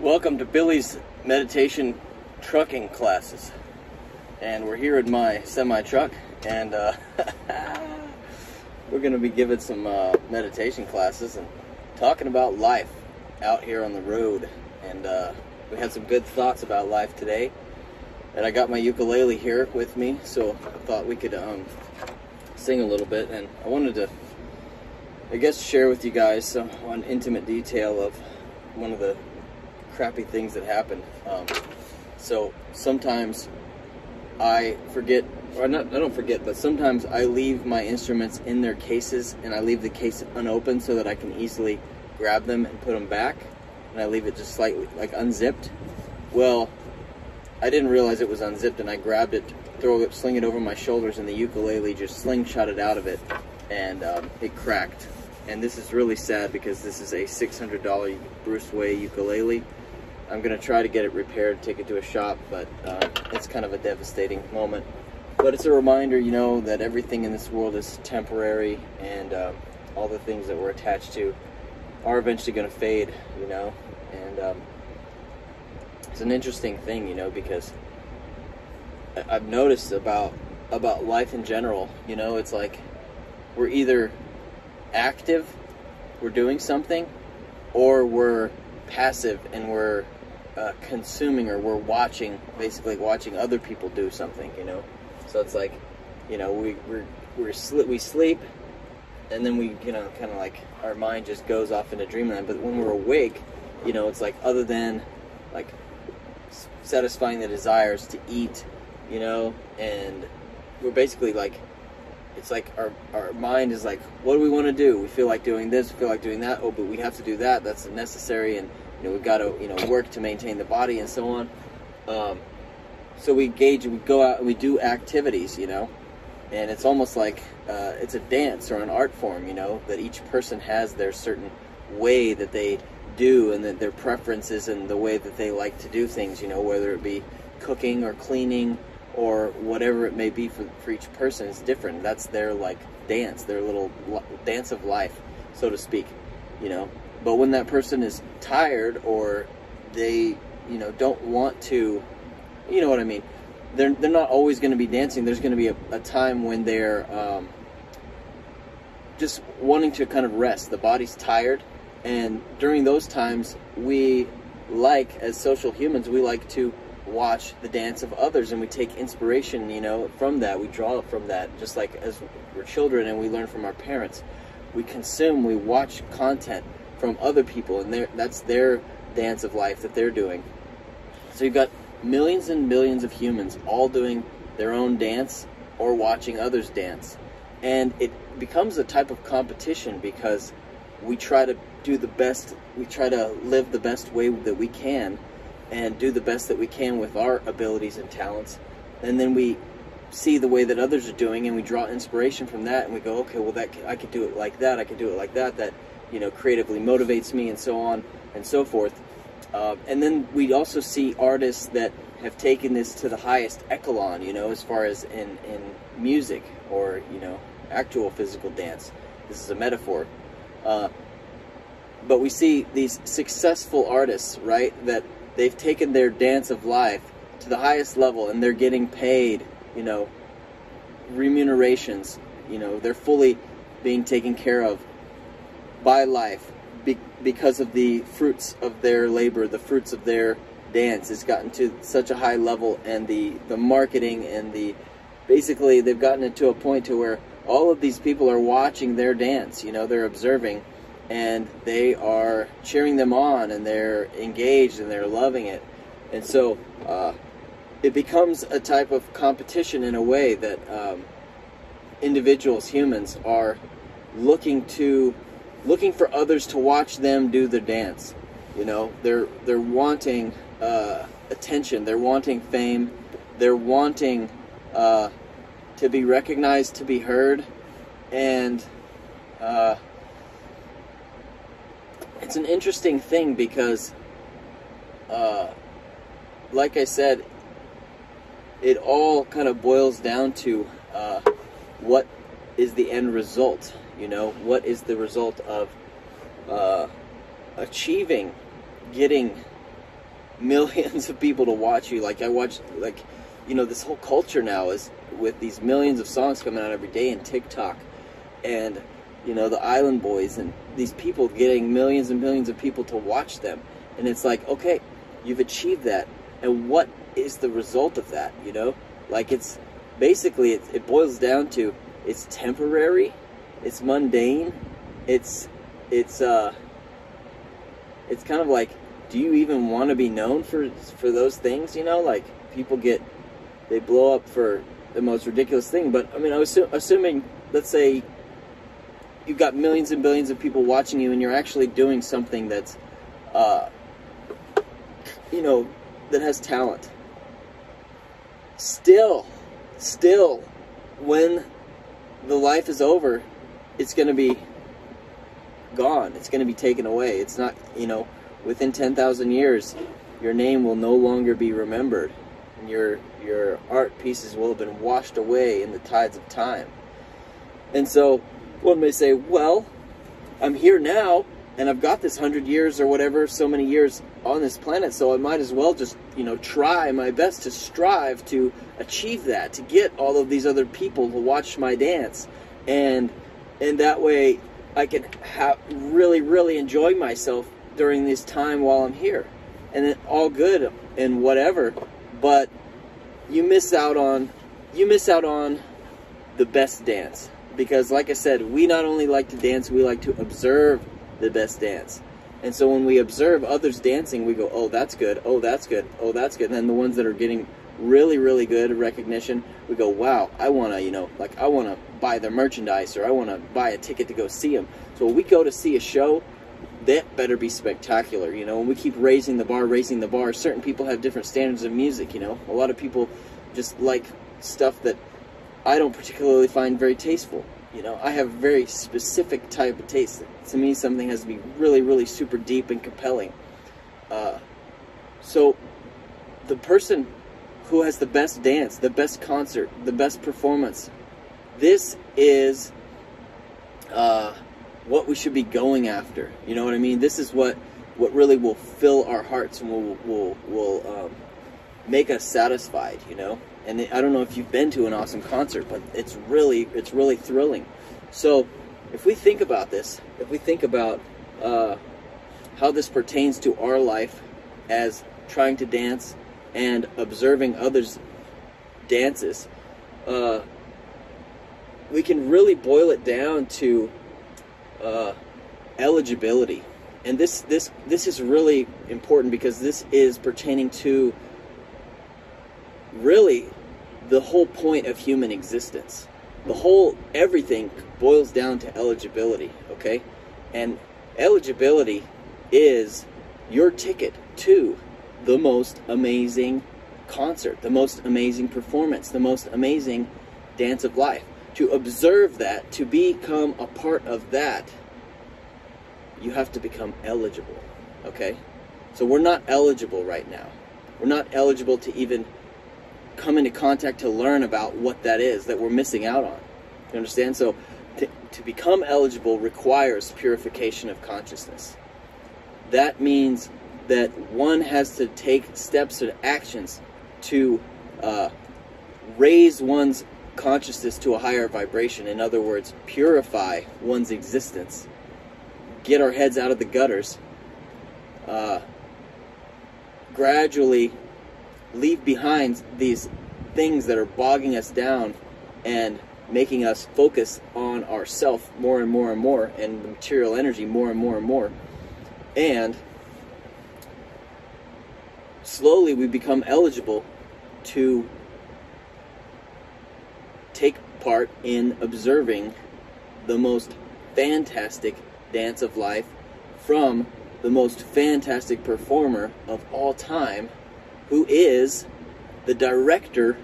Welcome to Billy's meditation trucking classes. And we're here in my semi-truck, and we're going to be giving some meditation classes and talking about life out here on the road. And we had some good thoughts about life today. And I got my ukulele here with me, so I thought we could sing a little bit. And I wanted to, I guess, share with you guys one intimate detail of one of the crappy things that happen. So sometimes I forget, or not, I don't forget, but sometimes I leave my instruments in their cases, and I leave the case unopened so that I can easily grab them and put them back, and I leave it just slightly, like, unzipped. Well, I didn't realize it was unzipped, and I grabbed it, sling it over my shoulders, and the ukulele just slingshotted out of it, and it cracked. And this is really sad because this is a $600 Bruce Way ukulele. I'm going to try to get it repaired, take it to a shop, but it's kind of a devastating moment. But it's a reminder, you know, that everything in this world is temporary, and all the things that we're attached to are eventually going to fade, you know. And it's an interesting thing, you know, because I've noticed about life in general, you know, it's like we're either active, we're doing something, or we're passive and we're consuming, or we're watching, basically watching other people do something, you know. So it's like, you know, we sleep, and then we, you know, kind of like our mind just goes off into dreamland. But when we're awake, you know, it's like, other than like satisfying the desires to eat, you know, and we're basically like, it's like our mind is like, what do we want to do? We feel like doing this, we feel like doing that. Oh, but we have to do that. That's necessary, and you know, we've got to, you know, work to maintain the body and so on. So we go out and we do activities, you know, and it's almost like it's a dance or an art form, you know, that each person has their certain way that they do, and that their preferences and the way that they like to do things, you know, whether it be cooking or cleaning or whatever it may be for each person is different. That's their, like, dance, their little dance of life, so to speak, you know. But when that person is tired, or they, you know, don't want to, you know what I mean, they're not always going to be dancing. There's going to be a time when they're just wanting to kind of rest. The body's tired, and during those times, we like, as social humans, we like to watch the dance of others, and we take inspiration, you know, from that. We draw from that, just like as we're children and we learn from our parents. We consume, we watch content from other people, and that's their dance of life that they're doing. So you've got millions and millions of humans all doing their own dance or watching others dance, and it becomes a type of competition because we try to do the best, we try to live the best way that we can, and do the best that we can with our abilities and talents. And then we see the way that others are doing, and we draw inspiration from that, and we go, okay, well, I could do it like that, I could do it like that, that, you know, creatively motivates me, and so on and so forth. And then we also see artists that have taken this to the highest echelon, you know, as far as in music, or, you know, actual physical dance. This is a metaphor. But we see these successful artists, right, that they've taken their dance of life to the highest level, and they're getting paid, you know, remunerations, you know, they're fully being taken care of by life because of the fruits of their labor, the fruits of their dance has gotten to such a high level, and the marketing and basically they've gotten it to a point to where all of these people are watching their dance, you know, they're observing, and they are cheering them on, and they're engaged, and they're loving it. And so it becomes a type of competition in a way that individuals, humans, are looking for others to watch them do their dance. You know, they're wanting attention, they're wanting fame, they're wanting to be recognized, to be heard, and it's an interesting thing because, like I said, it all kind of boils down to what is the end result, you know, what is the result of achieving, getting millions of people to watch you. Like I watch, like, you know, this whole culture now is with these millions of songs coming out every day in TikTok, and you know, the Island Boys and these people getting millions and millions of people to watch them. And it's like, okay, you've achieved that, and what is the result of that? You know, like, it's basically, it boils down to, it's temporary, it's mundane, it's kind of like, do you even want to be known for those things? You know, like, people they blow up for the most ridiculous thing. But I mean, I was assuming, let's say you've got millions and billions of people watching you, and you're actually doing something that's, you know, that has talent. Still, when the life is over, it's going to be gone. It's going to be taken away. It's not, you know, within 10,000 years, your name will no longer be remembered, and your art pieces will have been washed away in the tides of time. And so one may say, well, I'm here now, and I've got this 100 years or whatever, so many years on this planet, so I might as well just, you know, try my best to strive to achieve that, to get all of these other people to watch my dance, and that way I can really enjoy myself during this time while I'm here, and then all good and whatever. But you miss out on the best dance. Because, like I said, we not only like to dance, we like to observe the best dance. And so when we observe others dancing, we go, oh, that's good, oh, that's good, oh, that's good. And then the ones that are getting really good recognition, we go, wow, I want to, you know, like, I want to buy their merchandise, or I want to buy a ticket to go see them. So when we go to see a show, that better be spectacular, you know. When we keep raising the bar, certain people have different standards of music, you know. A lot of people just like stuff that I don't particularly find very tasteful. You know, I have a very specific type of taste. To me, something has to be really super deep and compelling. So the person who has the best dance, the best concert, the best performance, this is what we should be going after. You know what I mean? This is what really will fill our hearts and will make us satisfied, you know. And I don't know if you've been to an awesome concert, but it's really thrilling. So if we think about this, if we think about how this pertains to our life as trying to dance and observing others' dances, we can really boil it down to eligibility. And this is really important, because this is pertaining to really the whole point of human existence. Everything boils down to eligibility, okay? And eligibility is your ticket to the most amazing concert, the most amazing performance, the most amazing dance of life. To observe that, to become a part of that, you have to become eligible, okay? So we're not eligible right now. We're not eligible to even come into contact to learn about what that is that we're missing out on. You understand? So to become eligible requires purification of consciousness. That means that one has to take steps and actions to raise one's consciousness to a higher vibration. In other words, purify one's existence. Get our heads out of the gutters. Gradually leave behind these things that are bogging us down and making us focus on ourself more and more and more, and the material energy more and more and more. And slowly we become eligible to take part in observing the most fantastic dance of life from the most fantastic performer of all time, who is the director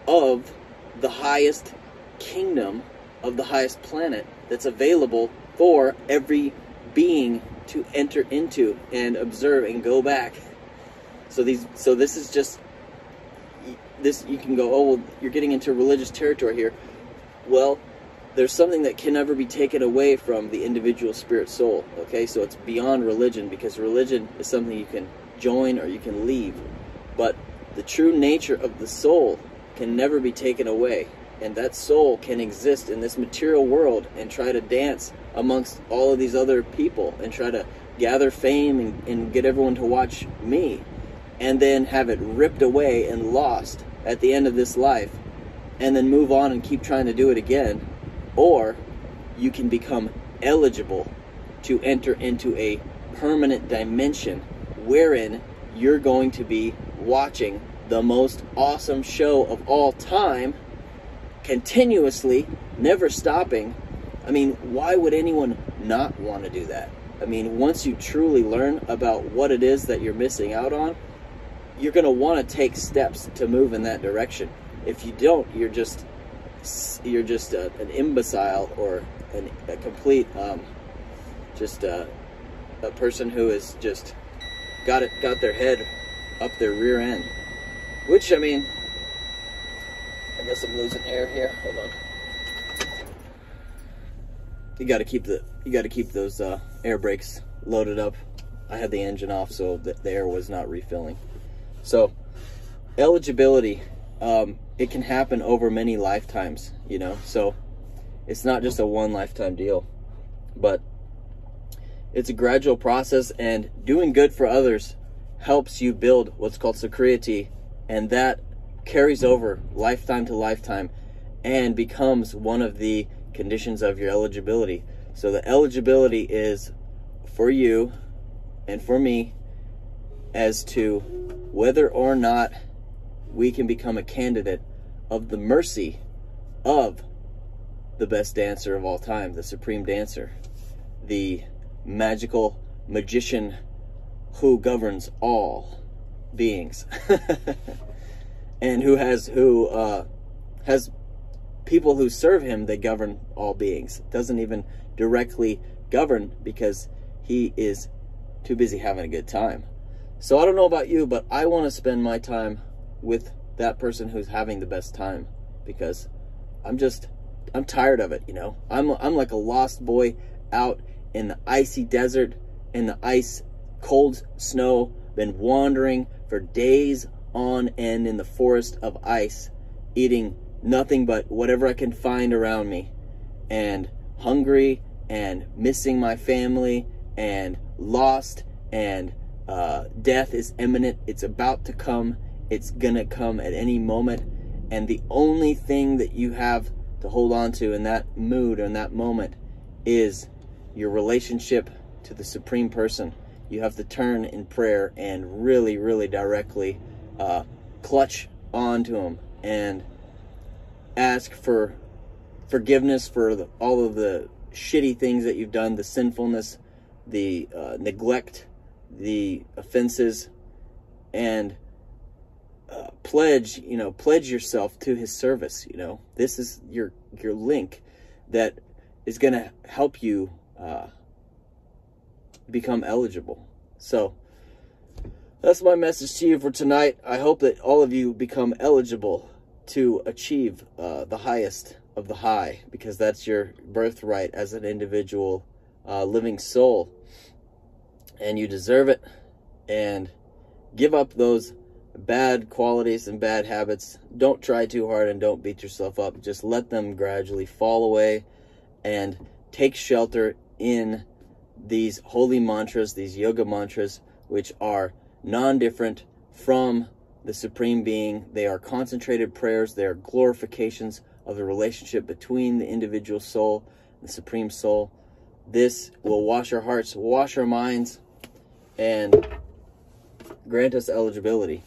of the highest kingdom, of the highest planet that's available for every being to enter into and observe and go back. So this is just this. You can go, oh well, you're getting into religious territory here. Well, there's something that can never be taken away from the individual spirit soul. Okay, so it's beyond religion, because religion is something you can join or you can leave. But the true nature of the soul can never be taken away. And that soul can exist in this material world and try to dance amongst all of these other people and try to gather fame and get everyone to watch me, and then have it ripped away and lost at the end of this life, and then move on and keep trying to do it again. Or you can become eligible to enter into a permanent dimension wherein you're going to be watching the most awesome show of all time continuously, never stopping. I mean, why would anyone not want to do that? I mean, once you truly learn about what it is that you're missing out on, you're going to want to take steps to move in that direction. If you don't, you're just an imbecile, or a complete a person who has just got their head up their rear end. Which, I mean, I guess I'm losing air here. Hold on. You got to keep those air brakes loaded up. I had the engine off, so the air was not refilling. So eligibility, it can happen over many lifetimes, you know. So it's not just a one lifetime deal, but it's a gradual process, and doing good for others helps you build what's called security, and that carries over lifetime to lifetime and becomes one of the conditions of your eligibility. So the eligibility is for you and for me as to whether or not we can become a candidate of the mercy of the best dancer of all time, the supreme dancer, the magical magician who governs all beings and who has people who serve him. They govern all beings. Doesn't even directly govern because he is too busy having a good time. So I don't know about you, but I want to spend my time with that person who's having the best time, because I'm tired of it, you know. I'm like a lost boy out in the icy desert, in the ice, cold snow, been wandering for days on end in the forest of ice, eating nothing but whatever I can find around me, and hungry and missing my family and lost, and death is imminent. It's about to come. It's gonna come at any moment, and the only thing that you have to hold on to in that mood or in that moment is your relationship to the Supreme Person. You have to turn in prayer and really, really directly clutch onto him and ask for forgiveness for all of the shitty things that you've done, the sinfulness, the neglect, the offenses, and pledge yourself to his service. You know, this is your link that is going to help you become eligible. So that's my message to you for tonight. I hope that all of you become eligible to achieve the highest of the high, because that's your birthright as an individual living soul, and you deserve it. And give up those bad qualities and bad habits. Don't try too hard and don't beat yourself up. Just let them gradually fall away and take shelter in these holy mantras, these yoga mantras, which are non-different from the Supreme Being. They are concentrated prayers. They are glorifications of the relationship between the individual soul and the Supreme Soul. This will wash our hearts, wash our minds, and grant us eligibility.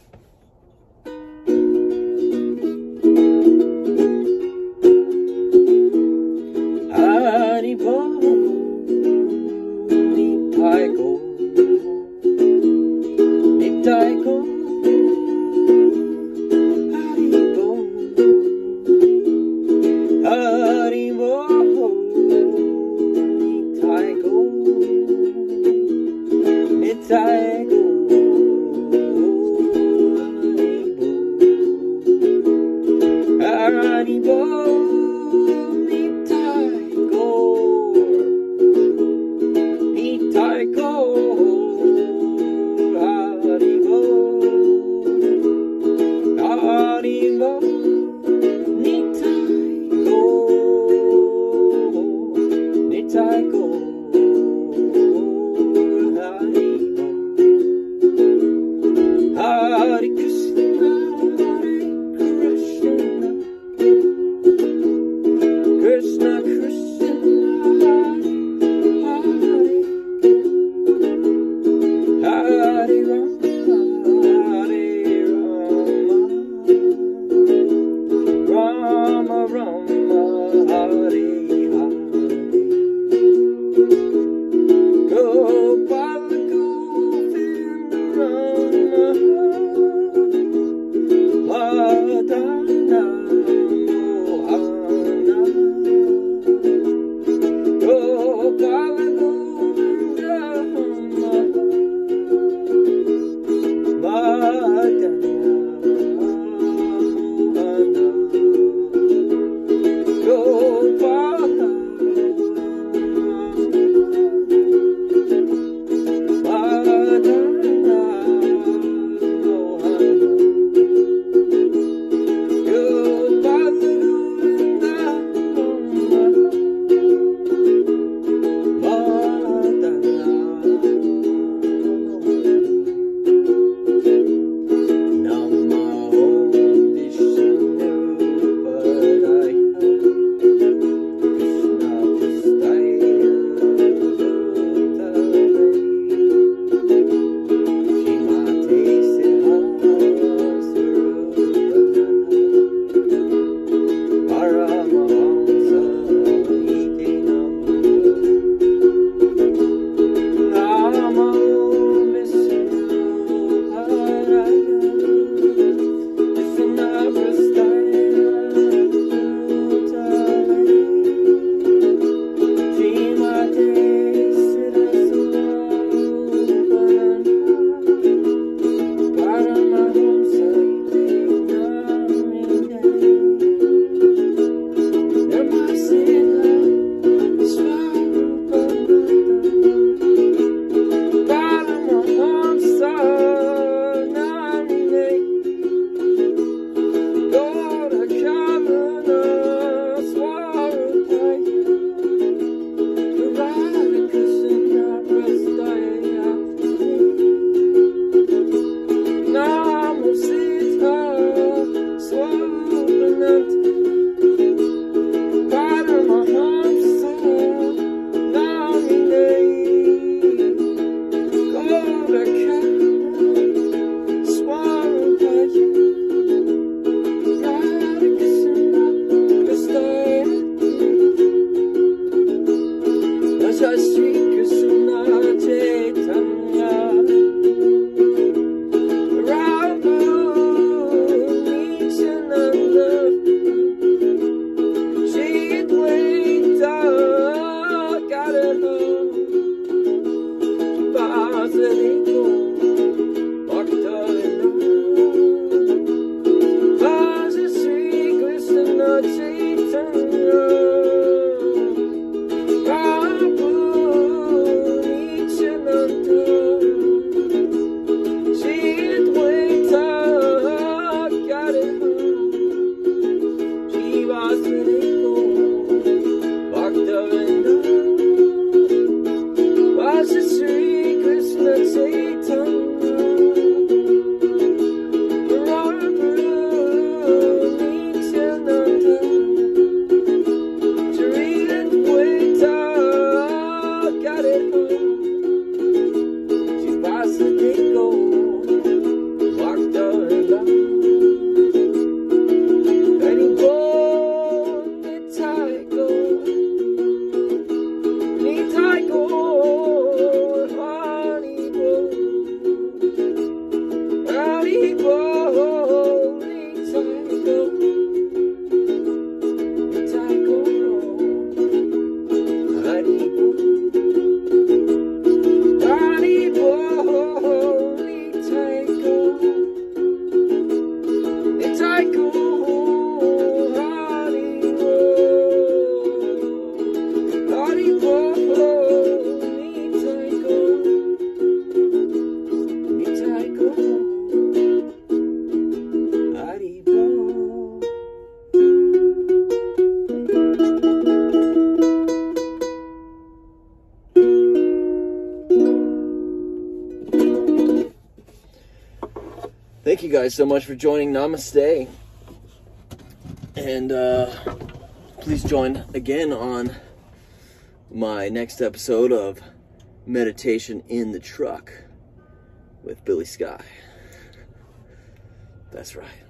as the day goes, walked on and on. And he won't let time go. Need time go, honey go. Honey go, need time go. Need time go, honey go. Honey go, need time go. Need time go. Thank you guys so much for joining. Namaste. And please join again on my next episode of Meditation in the Truck with Billy Sky. That's right.